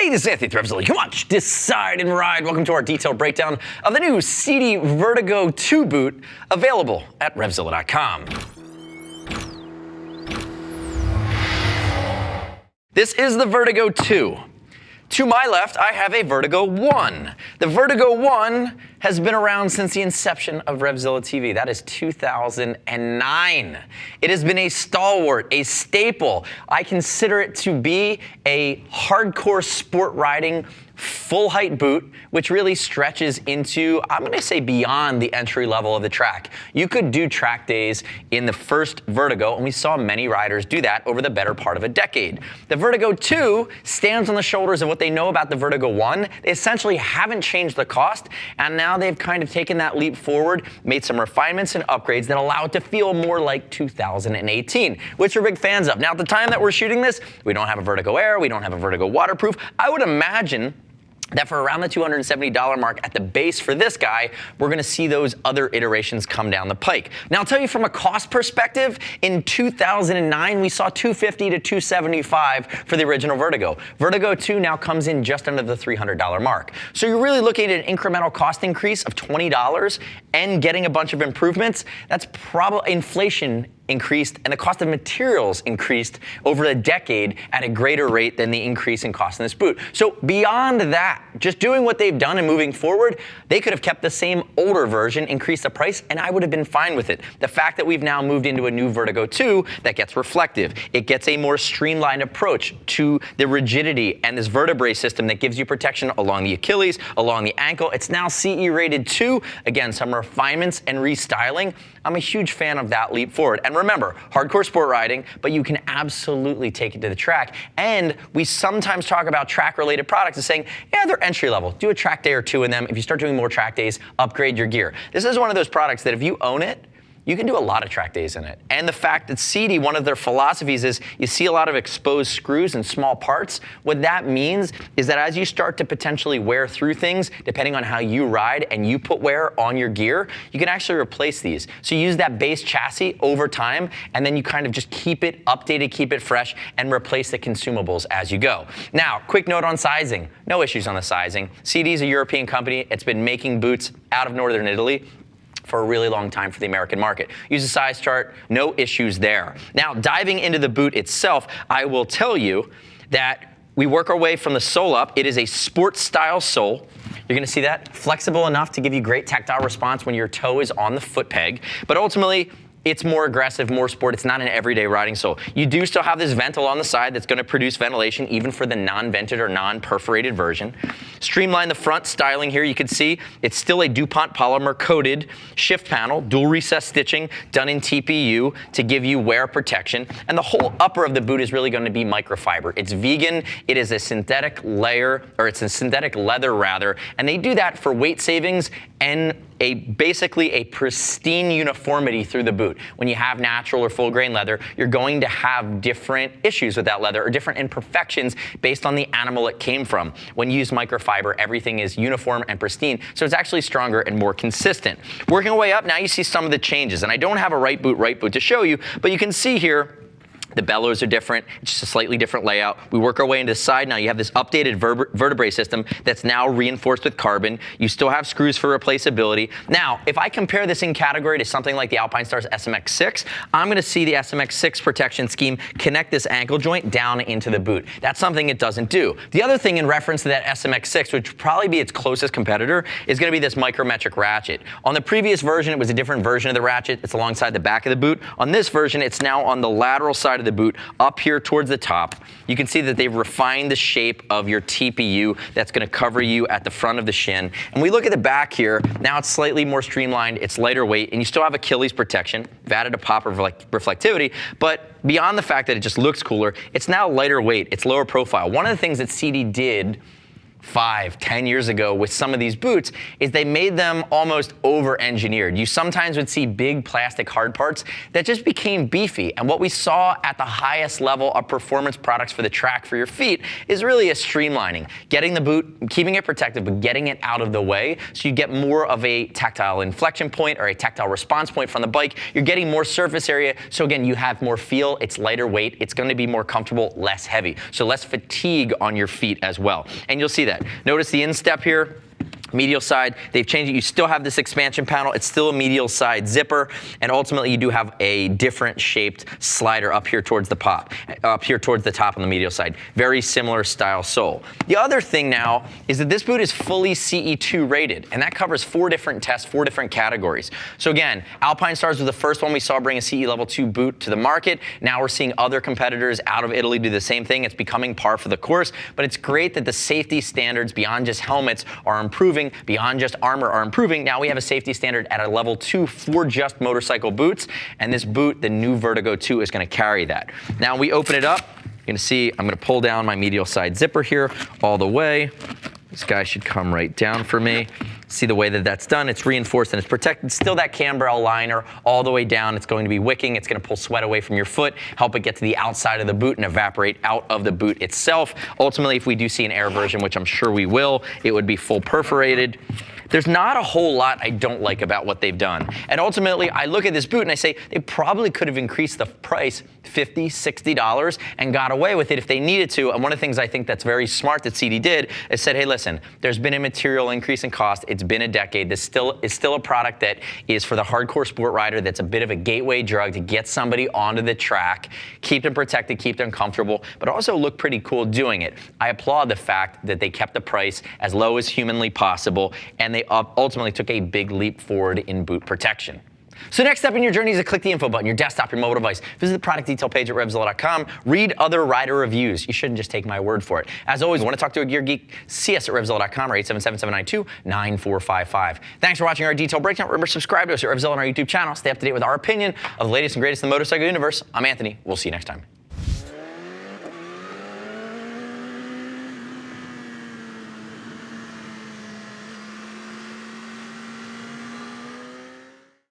Hey, this is Anthony Threvzilla. Come on, decide and ride. Welcome to our detailed breakdown of the new CD Vertigo 2 boot, available at RevZilla.com. This is the Vertigo 2. To my left, I have a Vertigo 1. The Vertigo 1 has been around since the inception of RevZilla TV. That is 2009. It has been a stalwart, a staple. I consider it to be a hardcore sport riding full height boot, which really stretches into, I'm going to say, beyond the entry level of the track. You could do track days in the first Vertigo, and we saw many riders do that over the better part of a decade. The Vertigo 2 stands on the shoulders of what they know about the Vertigo 1. They essentially haven't changed the cost, and now they've kind of taken that leap forward, made some refinements and upgrades that allow it to feel more like 2018, which we're big fans of. Now, at the time that we're shooting this, we don't have a Vertigo Air, we don't have a Vertigo Waterproof. I would imagine that for around the $270 mark at the base for this guy, we're going to see those other iterations come down the pike. Now, I'll tell you from a cost perspective, in 2009, we saw $250 to $275 for the original Vertigo. Vertigo 2 now comes in just under the $300 mark. So you're really looking at an incremental cost increase of $20 and getting a bunch of improvements. That's probably inflation increased, and the cost of materials increased over a decade at a greater rate than the increase in cost in this boot. So beyond that, just doing what they've done and moving forward, they could have kept the same older version, increased the price, and I would have been fine with it. The fact that we've now moved into a new Vertigo 2 that gets reflective, it gets a more streamlined approach to the rigidity and this vertebrae system that gives you protection along the Achilles, along the ankle. It's now CE rated 2. Again, some refinements and restyling. I'm a huge fan of that leap forward. And remember, hardcore sport riding, but you can absolutely take it to the track. And we sometimes talk about track-related products as saying, yeah, they're entry level. Do a track day or two in them. If you start doing more track days, upgrade your gear. This is one of those products that if you own it, you can do a lot of track days in it. And the fact that CD, one of their philosophies is you see a lot of exposed screws and small parts. What that means is that as you start to potentially wear through things, depending on how you ride and you put wear on your gear, you can actually replace these. So you use that base chassis over time, and then you kind of just keep it updated, keep it fresh, and replace the consumables as you go. Now, quick note on sizing. No issues on the sizing. CD is a European company. It's been making boots out of Northern Italy for a really long time for the American market. Use a size chart, no issues there. Now, diving into the boot itself, I will tell you that we work our way from the sole up. It is a sports style sole. You're gonna see that flexible enough to give you great tactile response when your toe is on the foot peg, but ultimately, it's more aggressive, more sport. It's not an everyday riding sole. You do still have this vent along the side that's going to produce ventilation even for the non-vented or non-perforated version. Streamline the front styling here. You can see it's still a DuPont polymer coated shift panel, dual recess stitching done in TPU to give you wear protection. And the whole upper of the boot is really going to be microfiber. It's vegan. It is a synthetic layer, or it's a synthetic leather rather. And they do that for weight savings and basically a pristine uniformity through the boot. When you have natural or full grain leather, you're going to have different issues with that leather or different imperfections based on the animal it came from. When you use microfiber, everything is uniform and pristine, so it's actually stronger and more consistent. Working our way up, now you see some of the changes, and I don't have a right boot to show you, but you can see here the bellows are different. It's just a slightly different layout. We work our way into the side. Now you have this updated vertebrae system that's now reinforced with carbon. You still have screws for replaceability. Now, if I compare this in category to something like the Alpinestars SMX6, I'm going to see the SMX6 protection scheme connect this ankle joint down into the boot. That's something it doesn't do. The other thing in reference to that SMX6, which would probably be its closest competitor, is going to be this micrometric ratchet. On the previous version, it was a different version of the ratchet. It's alongside the back of the boot. On this version, it's now on the lateral side of the boot up here towards the top. You can see that they've refined the shape of your TPU that's going to cover you at the front of the shin. And we look at the back here. Now it's slightly more streamlined. It's lighter weight, and you still have Achilles protection. We've added a pop of reflectivity, but beyond the fact that it just looks cooler, it's now lighter weight. It's lower profile. One of the things that CD did 5, 10 years ago with some of these boots is they made them almost over-engineered. You sometimes would see big plastic hard parts that just became beefy. And what we saw at the highest level of performance products for the track for your feet is really a streamlining. Getting the boot, keeping it protected, but getting it out of the way so you get more of a tactile inflection point or a tactile response point from the bike. You're getting more surface area. So again, you have more feel. It's lighter weight. It's going to be more comfortable, less heavy. So less fatigue on your feet as well. And you'll see that. Notice the instep here. Medial side, they've changed it. You still have this expansion panel. It's still a medial side zipper. And ultimately, you do have a different shaped slider up here towards the top on the medial side. Very similar style sole. The other thing now is that this boot is fully CE2 rated, and that covers 4 different tests, 4 different categories. So again, Alpinestars was the first one we saw bring a CE level 2 boot to the market. Now we're seeing other competitors out of Italy do the same thing. It's becoming par for the course, but it's great that the safety standards beyond just helmets are improving, beyond just armor are improving. Now we have a safety standard at a level 2 for just motorcycle boots, and this boot, the new Vertigo 2, is going to carry that. Now we open it up. You're going to see I'm going to pull down my medial side zipper here all the way. This guy should come right down for me. See the way that that's done. It's reinforced and it's protected. Still that cambrel liner all the way down. It's going to be wicking. It's going to pull sweat away from your foot, help it get to the outside of the boot and evaporate out of the boot itself. Ultimately, if we do see an air version, which I'm sure we will, it would be full perforated. There's not a whole lot I don't like about what they've done. And ultimately, I look at this boot and I say they probably could have increased the price $50, $60 and got away with it if they needed to. And one of the things I think that's very smart that CD did is said, hey, listen, there's been a material increase in cost. It's been a decade. This is still a product that is for the hardcore sport rider that's a bit of a gateway drug to get somebody onto the track, keep them protected, keep them comfortable, but also look pretty cool doing it. I applaud the fact that they kept the price as low as humanly possible, and they ultimately took a big leap forward in boot protection. So next step in your journey is to click the info button, your desktop, your mobile device. Visit the product detail page at RevZilla.com. Read other rider reviews. You shouldn't just take my word for it. As always, want to talk to a gear geek? See us at RevZilla.com or 877-792-9455. Thanks for watching our detailed breakdown. Remember, subscribe to us at RevZilla on our YouTube channel. Stay up to date with our opinion of the latest and greatest in the motorcycle universe. I'm Anthony. We'll see you next time.